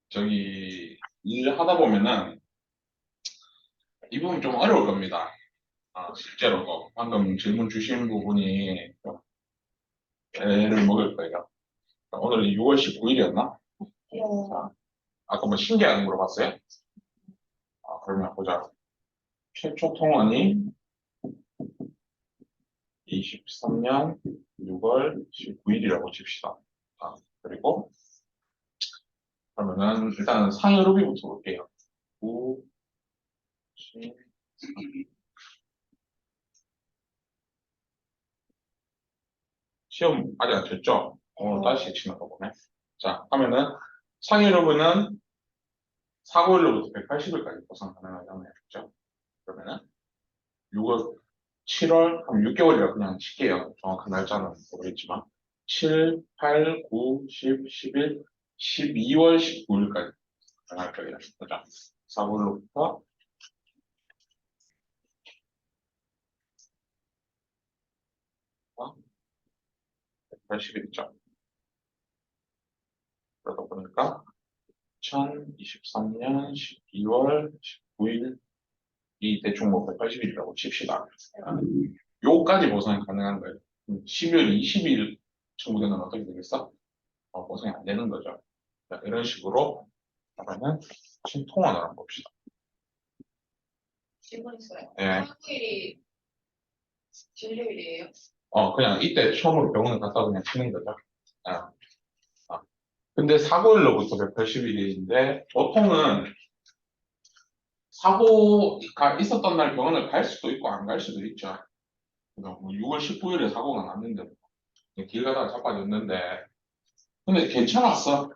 저기 일 하다 보면은 이 부분 좀 어려울 겁니다. 실제로 방금 질문 주신 부분이 애를 먹을 거예요. 오늘이 6월 19일이었나? 네. 아까 뭐 신기하게 물어봤어요? 그러면 보자. 최초 통원이 23년 6월 19일이라고 칩시다. 그리고 그러면은 일단 상여로비부터 볼게요. 9, 10, 시험 아직 안 쳤죠? 오늘 다시 치는 거 보네. 자, 하면은 상여로비는 사고일로부터 180일까지 보상 가능하잖아요. 그죠? 그러면은 6월, 7월, 한 6개월이라 그냥 칠게요. 정확한 날짜는 모르겠지만. 7, 8, 9, 10, 11, 12월 19일까지 가능할 거예요. 그죠? 사고일로부터 180일이죠. 그러다 보니까 2023년 12월 19일 이 대충 뭐 180일이라고 칩시다. 요까지 보상이 가능한 거예요. 12월 20일 청구되는 어떻게 되겠어? 보상이 안 되는 거죠. 자, 이런 식으로 그러면은 통원을 한번 봅시다. 질문 있어요. 예. 한국일이 진료일이에요? 그냥 이때 처음으로 병원을 갔다 그냥 치는 거죠. 아, 근데 사고일로부터 180일인데 보통은 사고가 있었던 날 병원을 갈 수도 있고 안 갈 수도 있죠. 뭐 6월 19일에 사고가 났는데 길 가다가 자빠졌는데 근데 괜찮았어.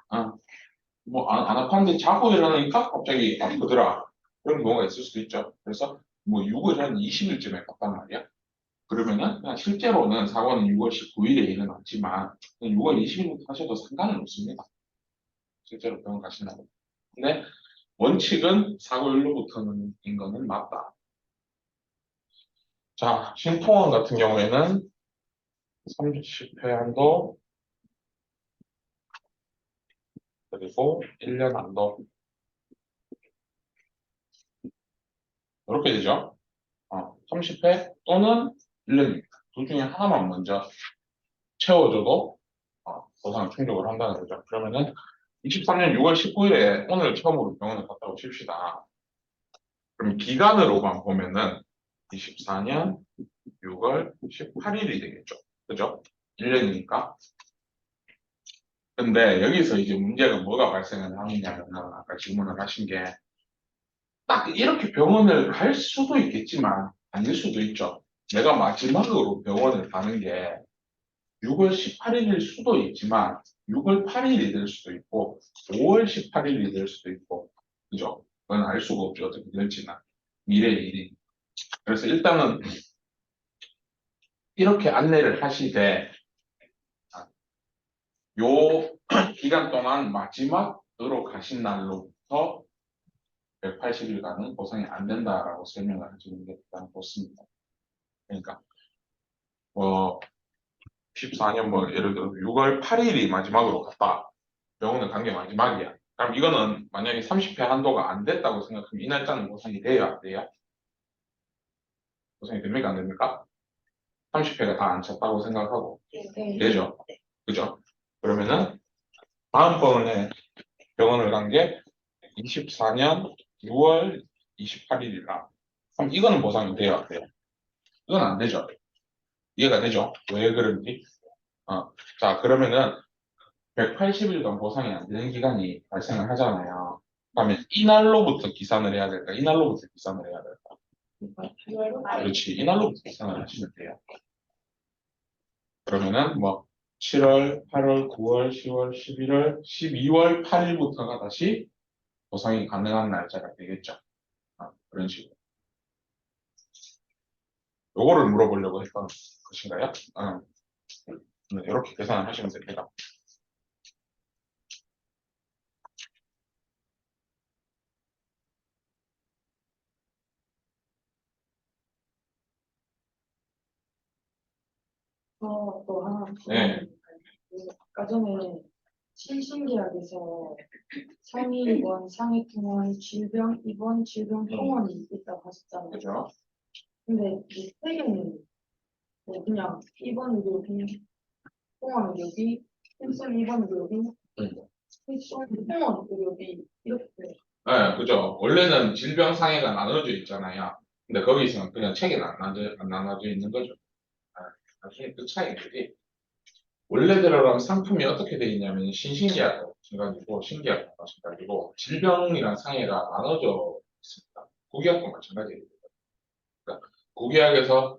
뭐 안 아팠는데 자고 일어나니까 갑자기 아프더라. 그런 경우가 있을 수도 있죠. 그래서 뭐 6월 한 20일쯤에 갔단 말이야. 그러면은 그냥 실제로는 사고는 6월 19일에 일어났지만 6월 20일부터 하셔도 상관은 없습니다. 실제로 병원 가신다고. 근데 원칙은 사고일로부터는 인 거는 맞다. 자, 신통원 같은 경우에는 30회 한도 그리고 1년 한도 이렇게 되죠. 30회 또는 1년입니다. 둘 중에 하나만 먼저 채워줘도 보상 충족을 한다는 거죠. 그러면은 23년 6월 19일에 오늘 처음으로 병원에 갔다고 칩시다. 그럼 기간으로만 보면은 24년 6월 18일이 되겠죠. 그죠? 1년이니까. 근데 여기서 이제 문제가 뭐가 발생을 하느냐면 아까 질문을 하신 게 딱 이렇게 병원을 갈 수도 있겠지만 아닐 수도 있죠. 내가 마지막으로 병원을 가는 게 6월 18일일 수도 있지만 6월 8일이 될 수도 있고 5월 18일이 될 수도 있고 그죠? 그건 알 수가 없죠. 어떻게 될지는 미래의 일이. 그래서 일단은 이렇게 안내를 하시되 요 기간 동안 마지막으로 가신 날로부터 180일간은 보상이 안 된다라고 설명을 해주는 게 일단 좋습니다. 그러니까 뭐 14년 뭐 예를 들어 6월 8일이 마지막으로 갔다. 병원을 간 게 마지막이야. 그럼 이거는 만약에 30회 한도가 안 됐다고 생각하면 이 날짜는 보상이 돼요, 안 돼요? 보상이 됩니까, 안 됩니까? 30회가 다 안 찼다고 생각하고 네. 되죠? 그죠? 그러면은 다음번에 병원을 간 게 24년 6월 28일이라. 그럼 이거는 보상이 돼요, 안 돼요? 이건 안 되죠. 이해가 되죠? 왜 그런지? 자, 그러면은 180일간 보상이 안 되는 기간이 발생을 하잖아요. 그러면 이날로부터 기산을 해야 될까? 이날로부터 기산을 해야 될까? 그렇지. 이날로부터 계산을 하시면 돼요. 그러면은 뭐 7월, 8월, 9월, 10월, 11월, 12월 8일부터가 다시 보상이 가능한 날짜가 되겠죠. 그런 식으로. 요거를 물어보려고 했던 것인가요? 이렇게 계산을 하시면 됩니다. 또 하나 네. 아까 전에 신신계약에서 상해 입원, 상해 통원, 질병 입원, 질병 통원이 있다고 하셨잖아요. 그죠? 근데 이 세 개는 뭐 그냥 입원 의료비, 통원 의료비, 필손 입원 의료비, 필손 통원 의료비 이렇게 네, 그죠. 원래는 질병 상해가 나눠져 있잖아요. 근데 거기서는 그냥 책에는 안 나눠져 있는 거죠. 나중에 그 차이들이 원래 들어가면 상품이 어떻게 되어 있냐면 신신계약과 마찬가지고 신계약과 마찬가지고 질병이랑 상해가 나눠져 있습니다. 구계약도 마찬가지입니다. 그러니까 구계약에서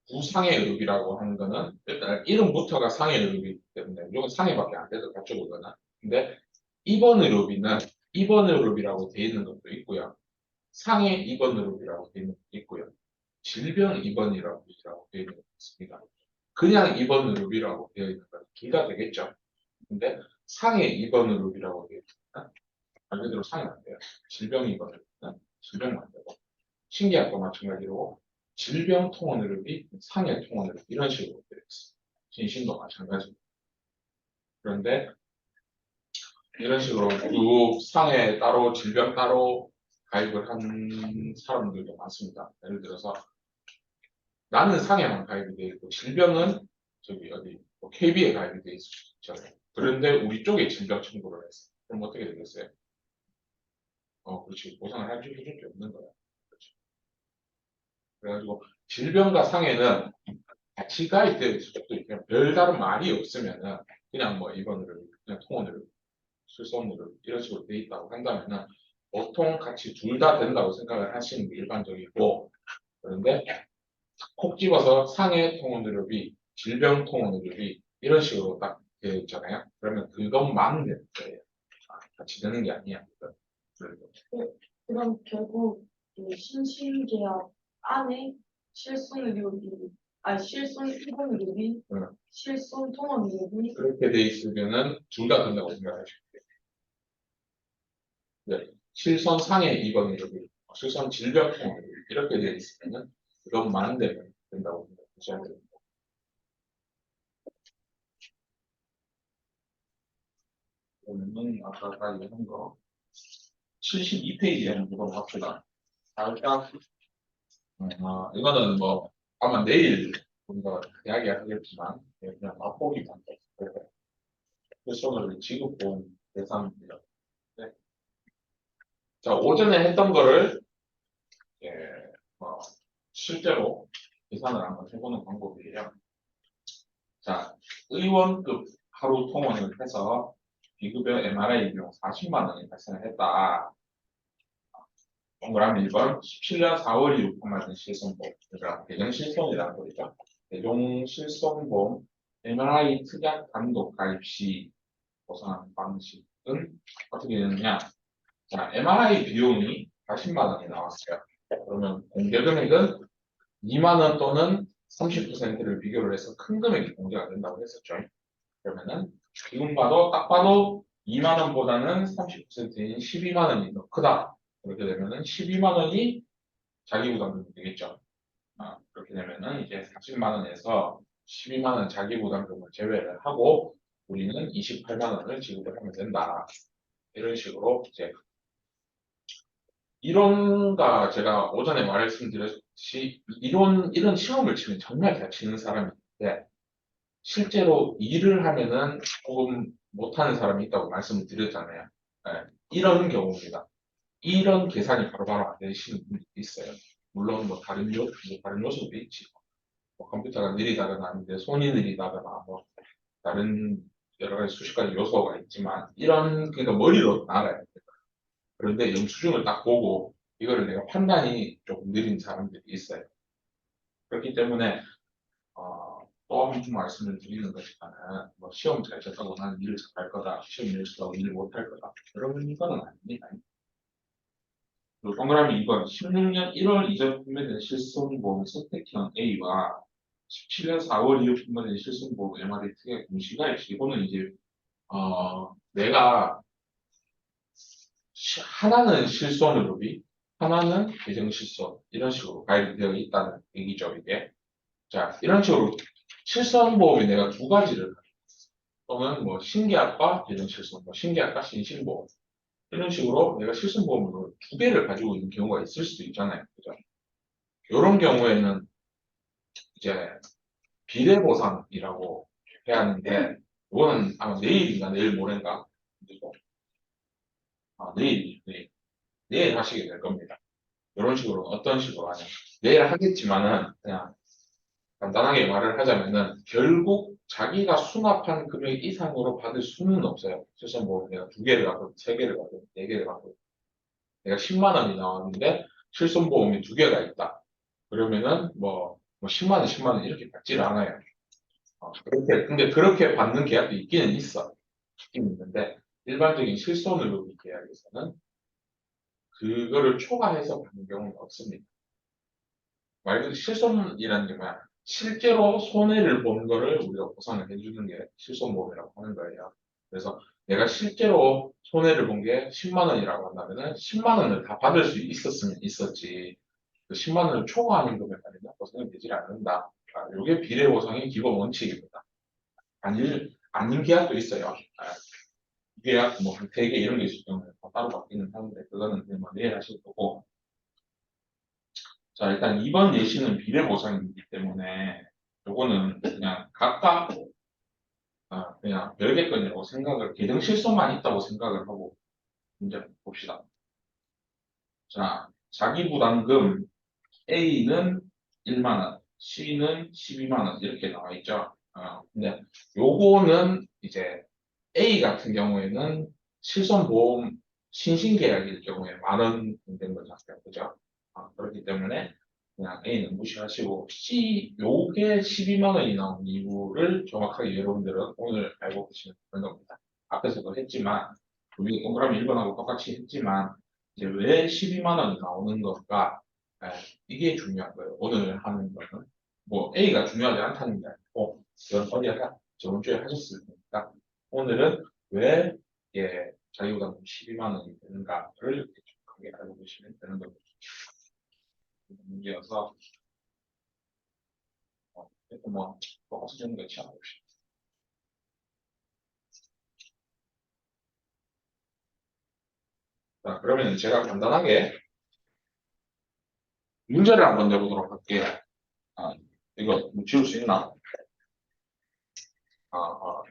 구상해 의료비라고 하는 거는 일단 이름부터가 상해 의료비이기 때문에 이건 상해밖에 안 돼서 같이 보거나 근데 입원 의료비는 입원 의료비라고 되어 있는 것도 있고요. 상해 입원 의료비라고 되어 있는 것도 있고요. 질병 입원 의료비라고 되어 있는 것도 있습니다. 그냥 입원 의료비라고 되어 있는 건 둘 다 되겠죠. 근데 상해 입원 의료비라고 되어 있습니다. 말 그대로 상해 안 돼요. 질병 입원 의료비는 질병만 안 되고 신계약과 마찬가지로 질병 통원 의료비, 상해 통원 의료비 이런 식으로 되어 있습니다. 신신도 마찬가지입니다. 그런데 이런 식으로 쭉 상해 따로 질병 따로 가입을 한 사람들도 많습니다. 예를 들어서 나는 상해만 가입이 되어 있고 질병은 저기 어디 뭐 KB에 가입이 되어 있죠. 그런데 우리 쪽에 질병 청구를 했어. 그럼 어떻게 되겠어요? 그렇지. 보상을 해줄 게 없는 거야. 그렇죠. 그래가지고 질병과 상해는 같이 가입되어 있을 수도 있고 별다른 말이 없으면은 그냥 뭐 입원으로 그냥 통원으로 실손으로 이런 식으로 돼 있다고 한다면은 보통 같이 둘 다 된다고 생각을 하시는 게 일반적이고 그런데 콕 집어서 상해 통원의료비, 질병 통원의료비 이런 식으로 딱 되어 있잖아요. 그러면 그것만 되는 거예요. 같이 되는 게 아니야. 그럼 결국 그 신신계약 안에 실손 의료비, 실손 입원 의료비, 응. 실손 통원 의료비 그렇게 돼 있으면은 둘 다 된다고 생각하시면 돼요. 네. 실손 상해 입원 의료비, 실손 질병 통원 의료비 이렇게 되어 있으면은 그것만 되면 된다고 생각하셔야 됩니다. 그러면은 아까 얘기한 거 72페이지에 한번 봅시다. 살짝 이거는 뭐 아마 내일 우리가 이야기하겠지만 그냥 맛보기만 실손을 지급본 계산입니다. 네. 자 오전에 했던 거를 예, 실제로 계산을 한번 해보는 방법이에요. 자 의원급 하루 통원을 해서 비급여 MRI 비용 40만 원이 발생을 했다. 동그라미 1번 17년 4월 이후 판매된 실손보험 그러니까 대정실손이라는 거죠. 대종실손보험 MRI 특약 단독 가입 시 보상하는 방식은 어떻게 되느냐. 자, MRI 비용이 40만 원이 나왔어요. 그러면 공개 금액은 2만 원 또는 30%를 비교를 해서 큰 금액이 공개가 된다고 했었죠. 그러면은 지금 딱 봐도 2만 원보다는 30%인 12만 원이 더 크다. 그렇게 되면은 12만 원이 자기 부담금이 되겠죠. 그렇게 되면은 이제 40만 원에서 12만 원 자기 부담금을 제외를 하고 우리는 28만 원을 지급을 하면 된다. 이런 식으로 이제 이론과 제가 오전에 말씀드렸듯이 이런 시험을 치면 정말 잘 치는 사람이 있는데 실제로 일을 하면은 조금 못하는 사람이 있다고 말씀을 드렸잖아요. 네, 이런 경우입니다. 이런 계산이 바로바로 안 되시는 분들이 있어요. 물론 뭐 다른 요소도 있지. 뭐 컴퓨터가 느리다거나 아닌데 손이 느리다거나 뭐 다른 여러 가지 수십 가지 요소가 있지만 그러니까 머리로 알아야 돼요. 그런데 영수증을 딱 보고 이거를 내가 판단이 조금 느린 사람들이 있어요. 그렇기 때문에 또 한 번 말씀을 드리는 것이잖아요. 뭐 시험 잘 쳤다고 나는 일을 잘할 거다. 시험 잘 쳤다고 일을 못할 거다. 그런 건 아닙니다. 그리고 동그라미 2번 16년 1월 이전 판매된 실손보험 선택형 A와 17년 4월 이후 판매된 실손보험 MRI 특약 공시가입 시 이거는 이제 내가 하나는 실손의료비, 하나는 대정실손 이런 식으로 가입이 되어 있다는 얘기죠 이게. 자 이런 식으로 실손보험이 내가 두 가지를 또는 뭐 신계약과 개정실손, 뭐 신계약과 신신보험 이런 식으로 내가 실손보험을 두 개를 가지고 있는 경우가 있을 수도 있잖아요. 그죠? 이런 경우에는 이제 비례보상이라고 해야 하는데 이거는 아마 내일인가 내일 모레인가 그리고 내일 하시게 될 겁니다. 이런 식으로 어떤 식으로 하냐 내일 하겠지만은 그냥 간단하게 말을 하자면은 결국 자기가 수납한 금액 이상으로 받을 수는 없어요. 실손보험 내가 두 개를 갖고 세 개를 갖고 네 개를 갖고 내가 10만 원이 나왔는데 실손보험이 두 개가 있다. 그러면은 뭐 10만 원, 10만 원 이렇게 받지를 않아요. 근데 그렇게 받는 계약도 있기는 있어. 있긴 있는데 일반적인 실손의료비 계약에서는 그거를 초과해서 받는 경우는 없습니다. 말 그대로 실손이라는 게 뭐야? 실제로 손해를 본 거를 우리가 보상을 해주는 게 실손보험이라고 하는 거예요. 그래서 내가 실제로 손해를 본 게 10만 원이라고 한다면은 10만 원을 다 받을 수 있었으면 있었지. 그 10만 원을 초과하는 금액까지는 보상이 되지 않는다. 이게 비례보상의 기본 원칙입니다. 아닌 계약도 있어요. 계약 뭐한 3개 이런 게 있을 경우에 따로 바뀌는 하는데 그거는 그냥 뭐 내일 하실 거고. 자, 일단 이번 예시는 비례보상이기 때문에 요거는 그냥 각각 그냥 별개 건이라고 생각을 계정 실손만 있다고 생각을 하고 문제 봅시다. 자, 자기 부담금 A는 1만 원, C는 12만 원 이렇게 나와 있죠. 근데 요거는 이제 A 같은 경우에는 실손보험 신신계약일 경우에 만원 된 거죠. 그죠? 그렇기 때문에 그냥 A는 무시하시고 C 요게 12만 원이 나온 이유를 정확하게 여러분들은 오늘 알고 계시면 되는 겁니다. 앞에서도 했지만 우리 동그라미 1번하고 똑같이 했지만 이제 왜 12만 원이 나오는 걸까? 예, 이게 중요한 거예요. 오늘 하는 거는 뭐 A가 중요하지 않다는 게 아니고 그건 어디가 저번 주에 하셨을 테니까 오늘은 왜 자기보다 12만 원이 되는가를 이렇게 정확하게 알고 계시면 되는 겁니다. 문제여서 뭐 똑같이 되는 거 취하고 봅시다. 자, 그러면 제가 간단하게 문제를 한번 내보도록 할게요. 아, 이거 뭐 지울 수 있나?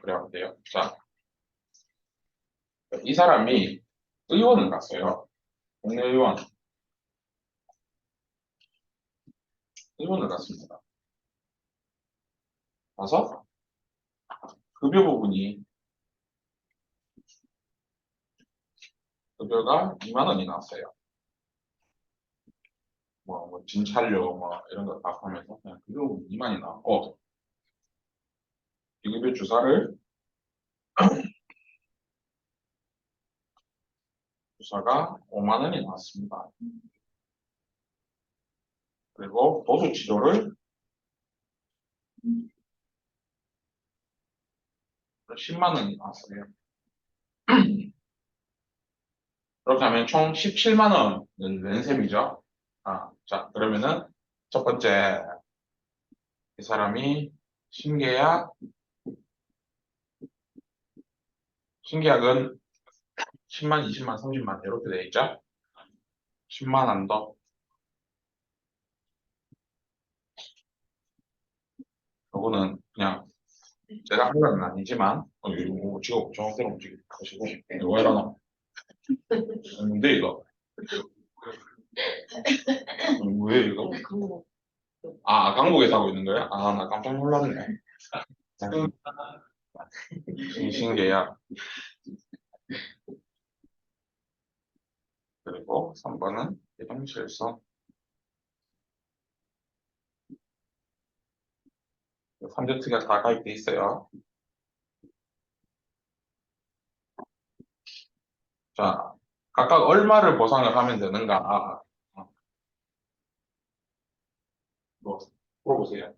그래야 돼요. 자, 이 사람이 의원을 갔어요. 동네 의원을 갔습니다. 가서 급여 부분이 급여가 2만 원이 나왔어요. 뭐 진찰료 뭐 이런 거 다 하면서 그냥 급여 부분 2만이 나왔고 비급여 주사가 5만 원이 나왔습니다. 그리고 도수 치료를 10만 원이 나왔어요. 그렇게 하면 총 17만 원을 낸 셈이죠. 자, 그러면은 첫 번째 이 사람이 신계약 신계약은 10만, 20만, 30만 이렇게 돼 있죠. 10만 안더. 요거는 그냥 제가 한 건 아니지만 이거 지금 정확대로 움직이시고 이거 해라 뭔데 이거 왜 이거 강북에서 하고 있는 거야? 나 깜짝 놀랐네. 신계약 그리고 3번은 예정실서 3제트가 다 가입돼 있어요. 자, 각각 얼마를 보상을 하면 되는가? 뭐 물어보세요.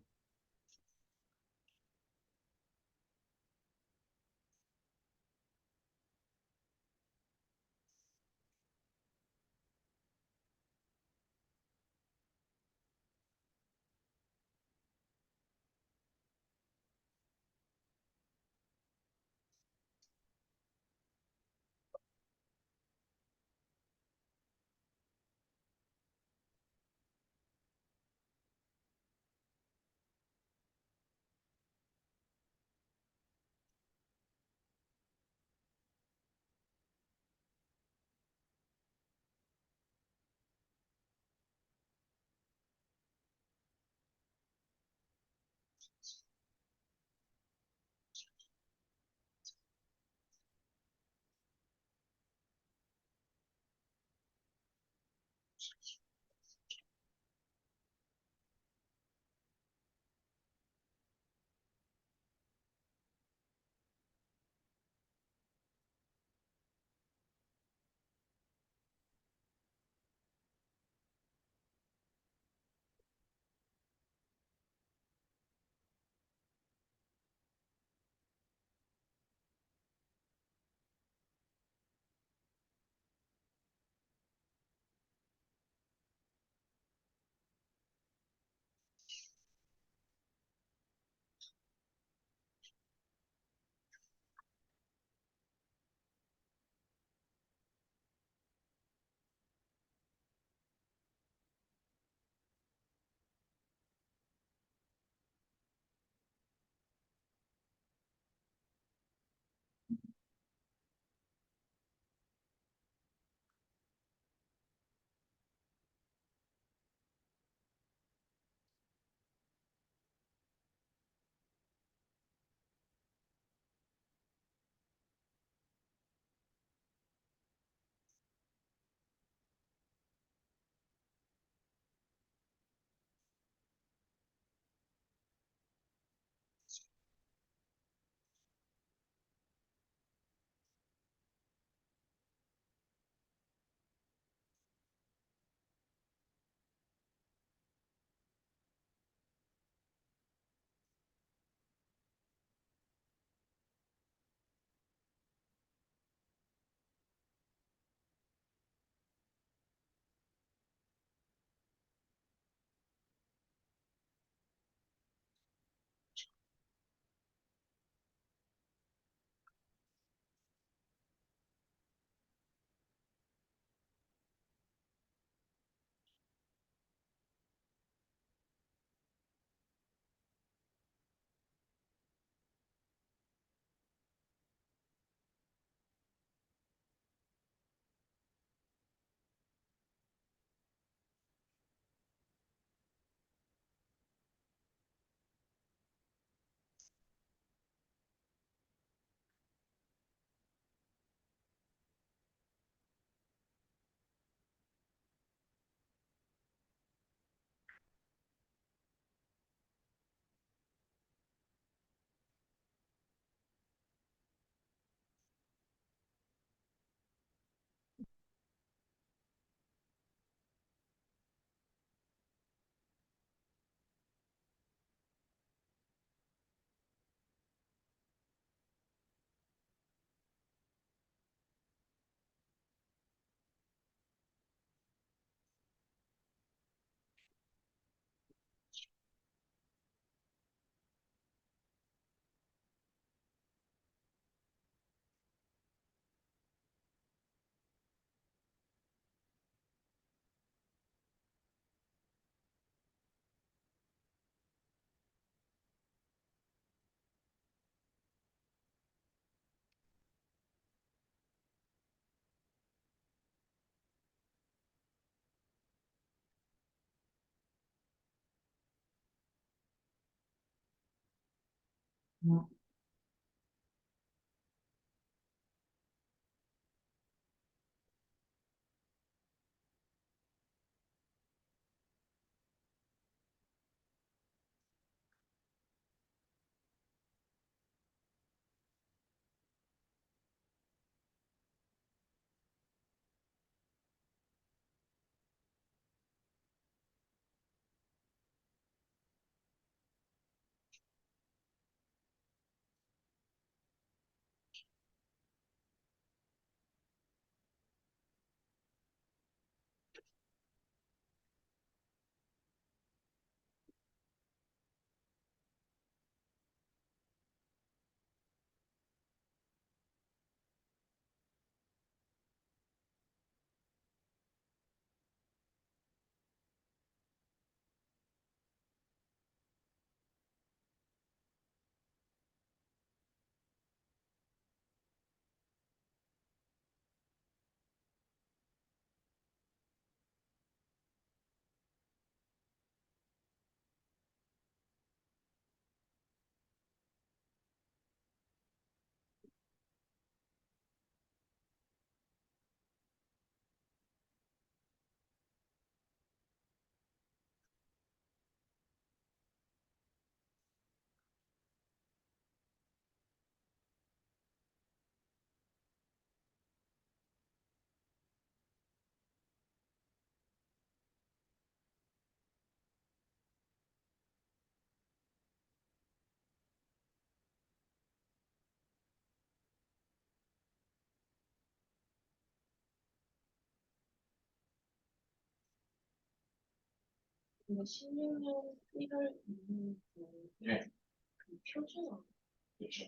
근데 16년 1월 2일 예, 그 표준어 그렇죠.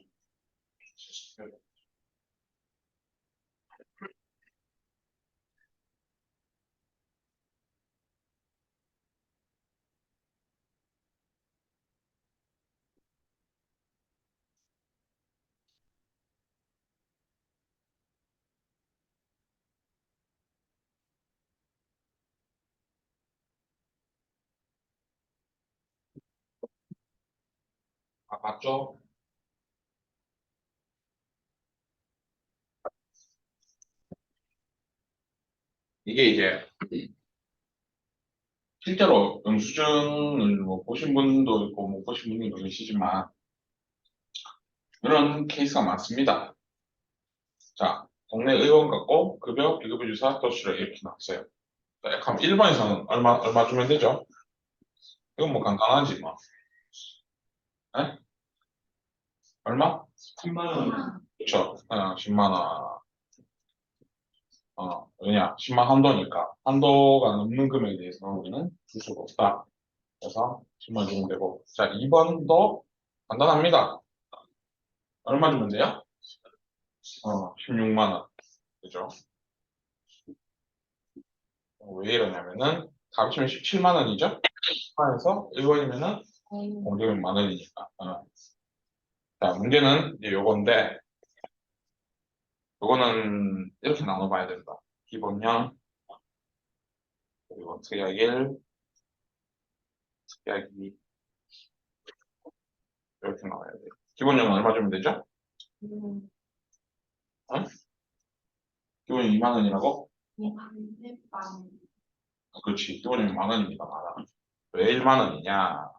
아, 맞죠? 이게 이제 실제로 영수증을 뭐 보신 분도 있고 못 보신 분도 계시지만 이런 케이스가 많습니다. 자, 동네 의원 갖고 급여, 비급여 주사, 도시락 이렇게 나왔어요. 자, 그럼 1번에서는 얼마 주면 되죠? 이건 뭐 간단하지 뭐. 에? 얼마? 10만 원. 그쵸. 10만 원. 왜냐? 10만 한도니까. 한도가 넘는 금액에 대해서는 우리는 줄 수가 없다. 그래서 10만 주면 되고. 자, 2번도 간단합니다. 얼마 주면 돼요? 16만 원. 그죠? 왜 이러냐면은, 다 합치면 17만 원이죠? 10만에서 1번이면은 공제금 만 원이니까. 자, 문제는 이제 요건데, 요거는 이렇게 나눠봐야 된다. 기본형, 그리고 특약 1, 특약 2, 이렇게 나와야 돼요. 기본형은 얼마 주면 되죠? 음, 어? 기본형 2만 원이라고? 한해빵 그렇지. 기본형 만 원입니다, 만 원. 왜 1만 원이냐?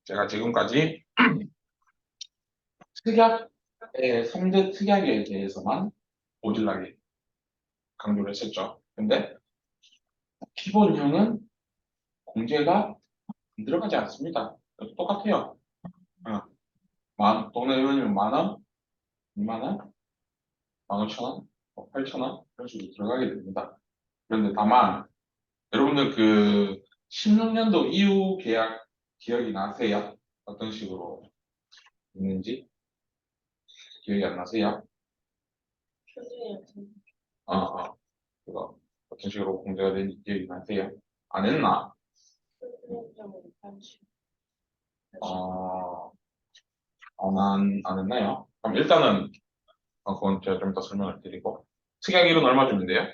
제가 지금까지 특약의 3대 특약에 대해서만 오질나게 강조를 했었죠. 근데 기본형은 공제가 안 들어가지 않습니다. 똑같아요. 어, 동네 의원이면 만 원, 2만 원, 15,000원, 8,000원 이런 식으로 들어가게 됩니다. 그런데 다만 여러분들 그 16년도 이후 계약 기억이 나세요? 어떤 식으로 있는지 기억이 안 나세요? 표준이었던 그거 어떤 식으로 공제가 되는지 기억이 나세요? 안 했나? 표준점을 80 어, 안 했나요? 그럼 일단은 그건 제가 좀 이따 설명을 드리고 특약 1은 얼마 주면 돼요?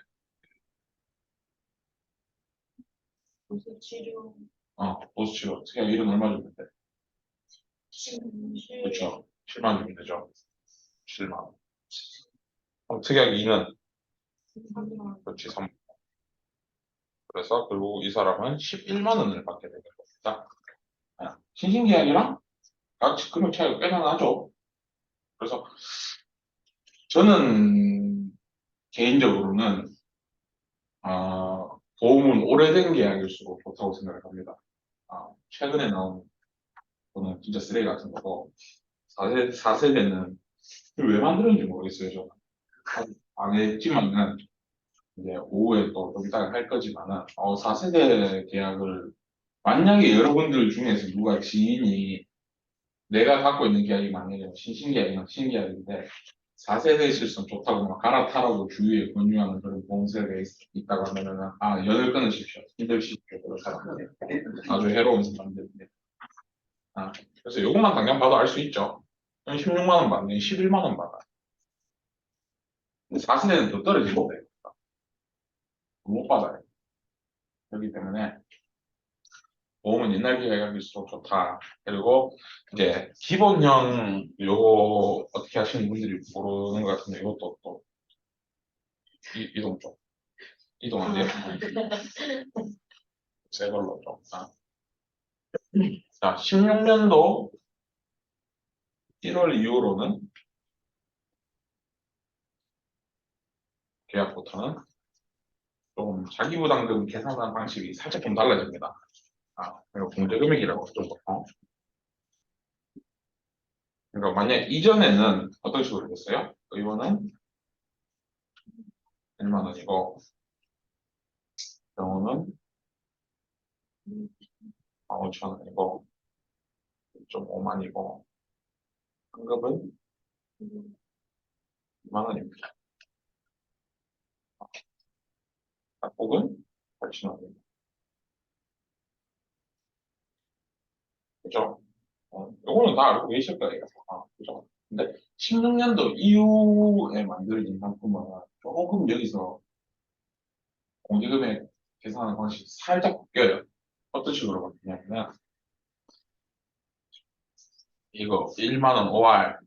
보수치료 보수치료 특약 1은 얼마 주면 돼? 침실 그렇죠. 7만 주면 되죠. 7만 원. 그럼 특약 2는 그렇지 3. 그래서 결국 이 사람은 11만 원을 받게 되는 겁니다. 신신계약이랑 같이 금액 차이가 꽤나 나죠. 그래서 저는 개인적으로는 보험은 오래된 계약일수록 좋다고 생각을 합니다. 최근에 나온 거는 진짜 쓰레기 같은 거고 4세대는 왜 만들었는지 모르겠어요. 저는 안 했지만은 이제 오후에 또 좀 이따가 할 거지만은 4세대 계약을 만약에 여러분들 중에서 누가 지인이 내가 갖고 있는 계약이 만약에 신신계약이나 신계약인데 4세대 실손 좋다고 막 갈아타라고 주위에 권유하는 그런 보험세가 있다고 하면은 연을 끊으십시오. 힘드십시오. 그런 사람들. 아주 해로운 사람들인데. 그래서 이것만 당장 봐도 알 수 있죠. 16만 원 받는 11만 원 받아. 근데 4세대는 더 떨어지고 그래요. 못 받아요. 그렇기 때문에 보험은 옛날 계약일수록 좋다. 그리고 이제 기본형 요거 어떻게 하시는 분들이 모르는 것 같은데 이것도 또 이동 좀 이동 안 돼요? 새 걸로 좀. 자, 16년도 1월 이후로는 계약부터는 조금 자기부담금 계산하는 방식이 살짝 좀 달라집니다. 그리고 공제금액이라고 좀 보통. 그러니까 만약 이전에는 어떤 식으로 됐어요? 이거는 1만 원이고 병원은 15,000원이고 1.5만이고 환급은 2만원입니다. 약국은 8,000원입니다. 그죠? 요거는 다 알고 계실 거예요. 그죠? 근데 16년도 이후에 만들어진 상품은 조금 여기서 공제금액 계산하는 방식이 살짝 바뀌어요. 어떤 식으로 바뀌냐면 이거 1만원 OR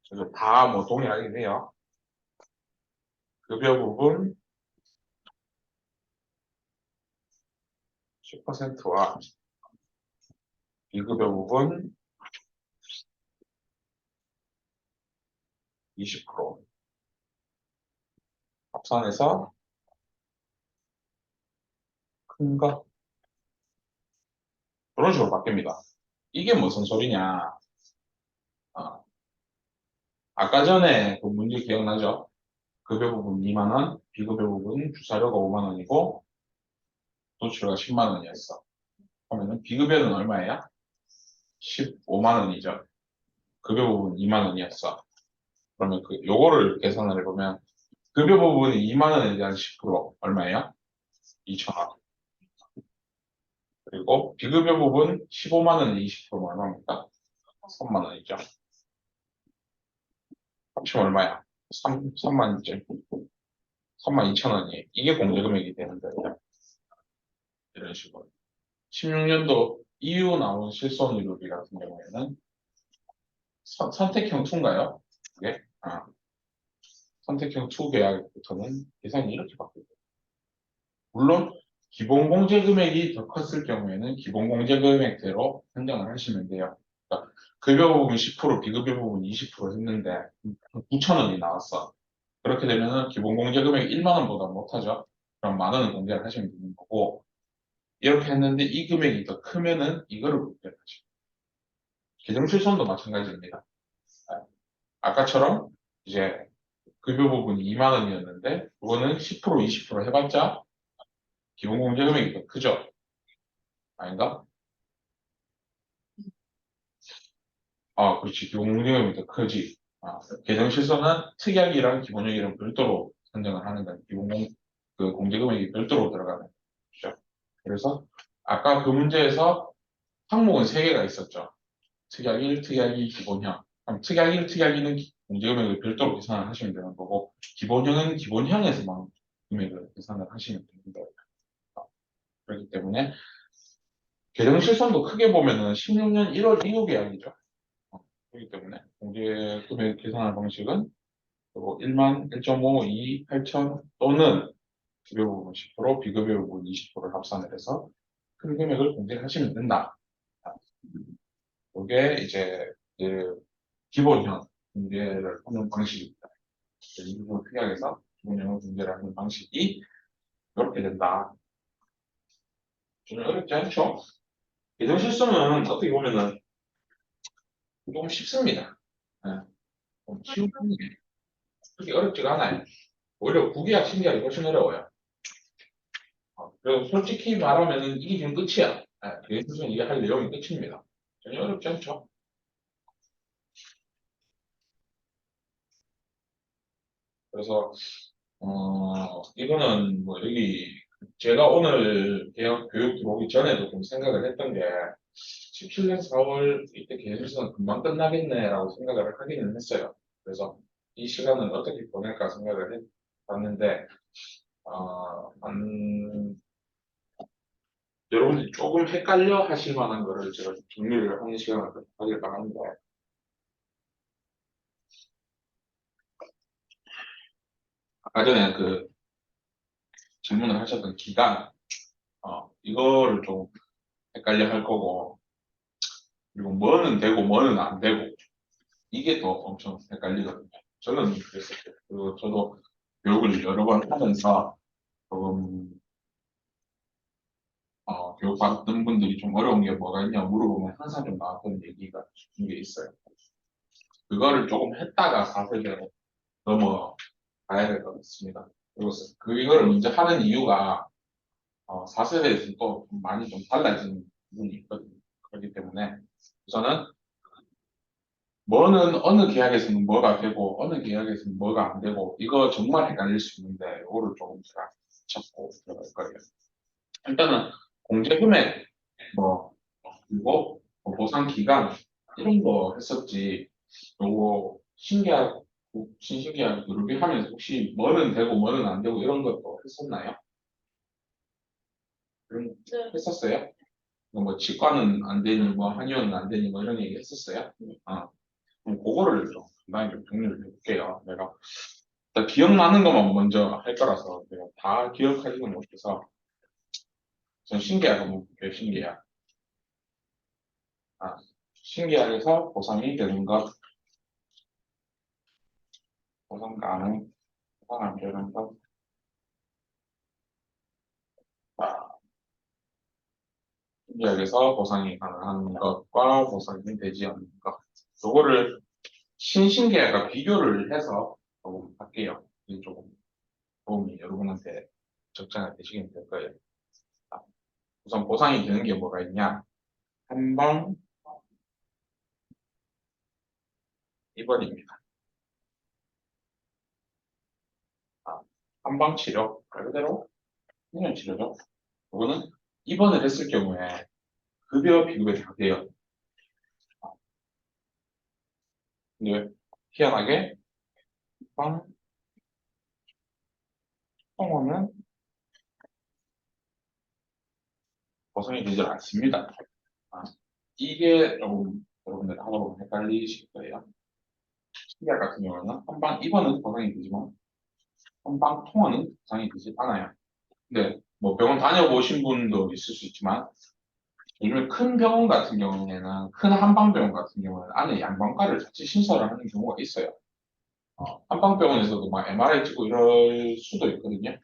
그래서 다 뭐 동일하게 해요. 급여 부분 10%와 비급여 부분 20% 합산해서 큰 거 그런 식으로 바뀝니다. 이게 무슨 소리냐? 어, 아까 전에 그 문제 기억나죠? 급여 부분 2만 원, 비급여 부분 주사료가 5만 원이고 도출가 10만 원이었어. 그러면은 비급여는 얼마예요? 15만 원이죠. 급여 부분 2만 원이었어. 그러면 그 요거를 계산을 해보면 급여 부분이 2만 원에 대한 10% 얼마예요? 2천 원. 그리고 비급여 부분 15만 원에 20% 얼마입니까? 3만 원이죠. 합치면 얼마야? 3만 3만 2천 원이 이게 공제금액이 되는 거예요. 이런 식으로. 16년도 이후 나온 실손의료비 같은 경우에는 선택형 2인가요? 이게? 선택형 2 계약부터는 계산이 이렇게 바뀌어요. 물론 기본 공제 금액이 더 컸을 경우에는 기본 공제 금액대로 산정을 하시면 돼요. 그러니까 급여 부분 10%, 비급여 부분 20% 했는데 9천 원이 나왔어. 그렇게 되면은 기본 공제 금액 1만 원보다 못하죠. 그럼 만 원은 공제를 하시면 되는 거고 이렇게 했는데 이 금액이 더 크면은 이거를 공제를 하시면 돼요. 계정실손도 마찬가지입니다. 아까처럼 이제 급여 부분이 2만 원이었는데 그거는 10% 20% 해봤자 기본 공제 금액이 더 크죠. 아닌가? 그렇지. 기본공제금이 더 크지. 계정실손은 특약이랑 기본역이랑 별도로 산정을 하는 거야. 그 공제금액이 별도로 들어가는 거죠. 그래서 아까 그 문제에서 항목은 3개가 있었죠. 특약 1, 특약 2, 기본형. 그럼 특약 1, 특약 2는 공제금액을 별도로 계산을 하시면 되는 거고, 기본형은 기본형에서만 금액을 계산을 하시면 됩니다. 그렇기 때문에 계정실손도 크게 보면은 16년 1월 이후 계약이죠. 그렇기 때문에 공제 금액 계산할 방식은 1만, 1.5, 2, 8천 또는 급여 부분 10%, 비급여 부분 20%를 합산을 해서 큰 금액을 공제를 하시면 된다. 이게 이제 그 기본형 공제를 하는 방식입니다. 이 부분 특약에서 기본형을 공제를 하는 방식이 이렇게 된다. 저는 어렵지 않죠? 계정 실수는 어떻게 보면은 조금 쉽습니다. 네, 좀 쉬운 편이에요. 그렇게 어렵지가 않아요. 오히려 국이학 심리학이 훨씬 어려워요. 그래서 솔직히 말하면은 이게 지금 끝이야. 계획 수준 이게 할 내용이 끝입니다. 전혀 어렵지 않죠. 그래서 이거는 뭐 여기 제가 오늘 대학 교육 들어오기 전에도 좀 생각을 했던 게 17년 4월 이때 계획 수준 금방 끝나겠네라고 생각을 하기는 했어요. 그래서 이 시간을 어떻게 보낼까 생각을 해봤는데 여러분들이 조금 헷갈려 하실 만한 거를 제가 좀 정리를 하는 시간을 가질까 하는데 아까 전에 그 질문을 하셨던 기간, 이거를 좀 헷갈려 할 거고, 그리고 뭐는 되고 뭐는 안 되고, 이게 또 엄청 헷갈리거든요. 저는 그랬었어요. 그리고 저도 교육을 여러 번 하면서, 조금, 교육 받던 분들이 좀 어려운 게 뭐가 있냐 물어보면 항상 좀 나왔던 얘기가 좀 게 있어요. 그거를 조금 했다가 사세대로 넘어가야 될 것 같습니다. 그리고 이거를 먼저 하는 이유가, 4세대에서 또 많이 좀 달라진 부분이 있거든요. 그렇기 때문에 우선은 뭐는 어느 계약에서는 뭐가 되고 어느 계약에서는 뭐가 안 되고 이거 정말 헷갈릴 수 있는데 이거를 조금 제가 찾고 들어갈 거예요. 일단은 공제 금액 뭐 그리고 뭐 보상 기간 이런 거 했었지. 요거 신계약 신신계약 루비하면서 혹시 뭐는 되고 뭐는 안 되고 이런 것도 했었나요? 그런 네. 했었어요? 뭐 치과는 안 되니 뭐 한의원은 안 되니 뭐 이런 얘기 했었어요? 아, 그럼 그거를 좀 간단히 좀 정리를 해볼게요. 내가 일단 기억나는 것만 먼저 할 거라서 내가 다 기억하지는 못해서 전 신계약 한번 볼게요. 신계약. 아, 신계약에서 보상이 되는 것, 보상 가능, 보상 안 되는 것. 아, 신계약에서 보상이 가능한 것과 보상이 되지 않는 것. 요거를 신신계약과 비교를 해서 조금 할게요. 이게 조금 도움이 여러분한테 적잖아 되시긴 될 거예요. 자, 우선 보상이 되는 게 뭐가 있냐? 한방 입원입니다. 아, 한방 치료, 말 그대로 그냥 치료죠. 이거는 입원을 했을 경우에 급여 비급여 다 돼요. 근데 희한하게 한방 통원은 보상이 되지 않습니다. 아, 이게 조금 여러분들 하다 보면 헷갈리실 거예요. 신기할 같은 경우는 한방 입원은 보상이 되지만 한방 통원은 보상이 되지 않아요. 근데 뭐 병원 다녀보신 분도 있을 수 있지만 요즘에 큰 병원 같은 경우에는 큰 한방병원 같은 경우에는 안에 양방과를 같이 신설을 하는 경우가 있어요. 한방병원에서도 막 MRI 찍고 이럴 수도 있거든요.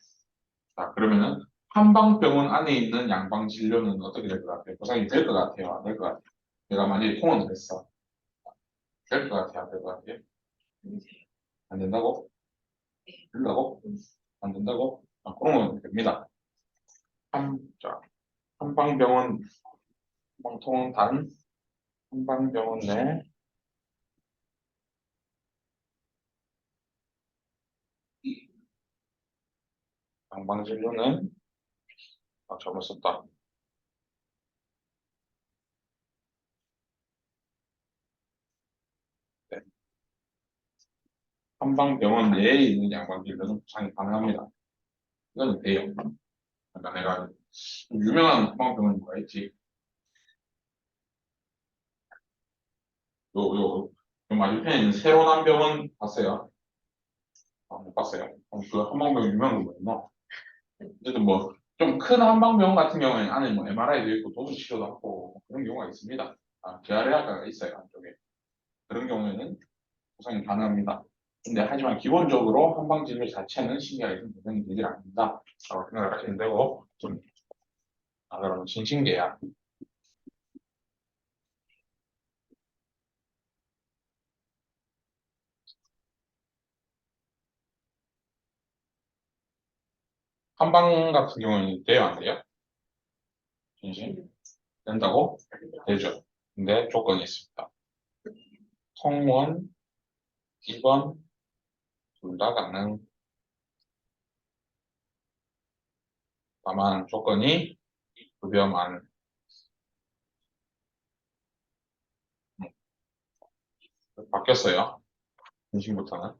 자, 그러면은 한방병원 안에 있는 양방진료는 어떻게 될 것 같아요? 보상이 될 것 같아요? 안 될 것 같아요? 내가 만약에 통원을 했어. 될 것 같아요? 안 될 것 같아요? 안 된다고? 된다고? 안 된다고? 그런 건 됩니다. 자, 한방병원, 한방통원 단, 한방병원 내 양방진료는, 잘못 썼다. 네. 한방병원 내에 있는 양방진료는 보상이 가능합니다. 이건 돼요. 그러니까 내가 유명한 한방병원이 뭐가 있지? 요 맞은편에 있는 세로남병원 봤어요? 못 봤어요. 그 한방병원 유명한 거 뭐였나? 어쨌든 뭐 좀 큰 한방병원 같은 경우에는 안에 뭐 MRI도 있고 도수 치료도 하고 뭐 그런 경우가 있습니다. 재활의학과가 있어요 안쪽에. 그런 경우에는 보상이 가능합니다. 근데 하지만 기본적으로 한방진료 자체는 신계약에서 보상이 되질 않는다. 라고 생각을 하시면 되고 좀 그러면 신신계약. 한방 같은 경우는 돼요 안 돼요? 신신 된다고? 되죠. 근데 조건이 있습니다. 통원, 입원 둘 다 가능. 다만 조건이 급여만 바뀌었어요. 중심부터는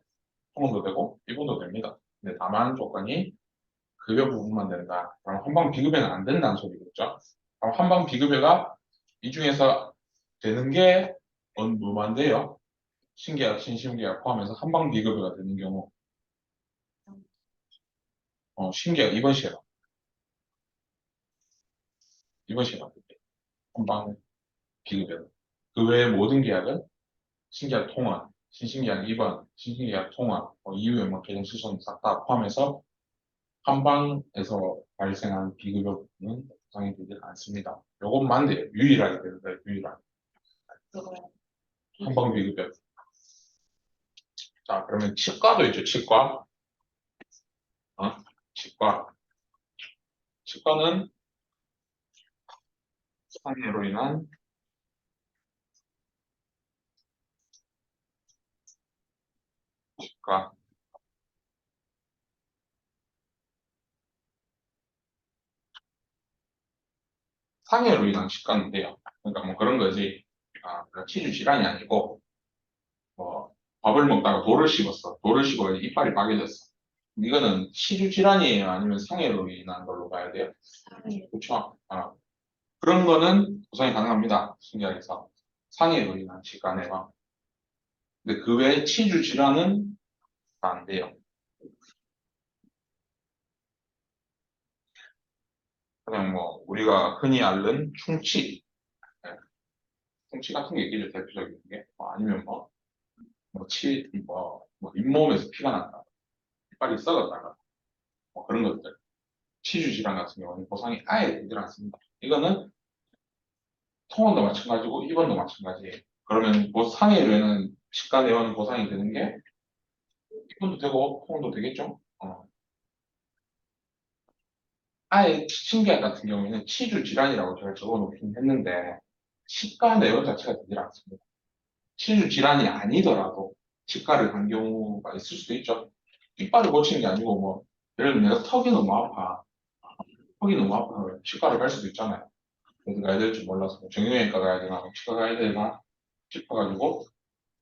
통원도 되고 입원도 됩니다. 근데 다만 조건이 급여 부분만 된다. 그럼 한방 비급여는 안 된다는 소리겠죠. 그럼 한방 비급여가 이 중에서 되는 게 뭐만 돼요? 신계약, 신신계약 포함해서 한방 비급여가 되는 경우 신계약 이번 시간 한방 비급여. 그 외의 모든 계약은 신계약 통화, 신신계약 입원, 신신계약 통화, 이후에 뭐 계정 수선 싹 다 포함해서 한방에서 발생한 비급여는 보상이 되지 않습니다. 이것만 돼요. 유일하게 되는 거예요. 유일하게. 그거요. 한방 비급여. 자, 그러면 치과도 있죠. 치과. 어? 치과. 치과는 상해로 인한 치과. 상해로 인한 치과는 돼요. 그러니까 뭐 그런 거지. 그러니까 치주 질환이 아니고, 뭐, 밥을 먹다가 돌을 씹었어. 돌을 씹어 이빨이 빠개졌어. 이거는 치주 질환이에요? 아니면 상해로 인한 걸로 봐야 돼요? 상해. 그렇죠? 그런 거는 보상이 가능합니다. 신기하게서. 상해로 인한 치과네요. 근데 그 외에 치주 질환은 다 안 돼요. 그냥 뭐, 우리가 흔히 앓는 충치. 네, 충치 같은 게 있겠죠, 대표적인 게. 아니면 뭐, 잇몸에서 피가 난다. 이빨이 썩었다가, 뭐 그런 것들. 치주 질환 같은 경우는 보상이 아예 되질 않습니다. 이거는 통원도 마찬가지고 입원도 마찬가지예요. 그러면 뭐 상해로는 치과 내원은 보상이 되는 게 입원도 되고 통원도 되겠죠? 아예 신기한 같은 경우에는 치주 질환이라고 제가 적어놓긴 했는데 치과 내원 자체가 되질 않습니다. 치주 질환이 아니더라도 치과를 간 경우가 있을 수도 있죠. 이빨을 고치는 게 아니고 뭐 예를 들면 내가 턱이 너무 아파. 턱이 너무 아파서 치과를 갈 수도 있잖아요. 어디 가야 될지 몰라서 뭐 정형외과 가야 되나 뭐 치과 가야 되나 싶어가지고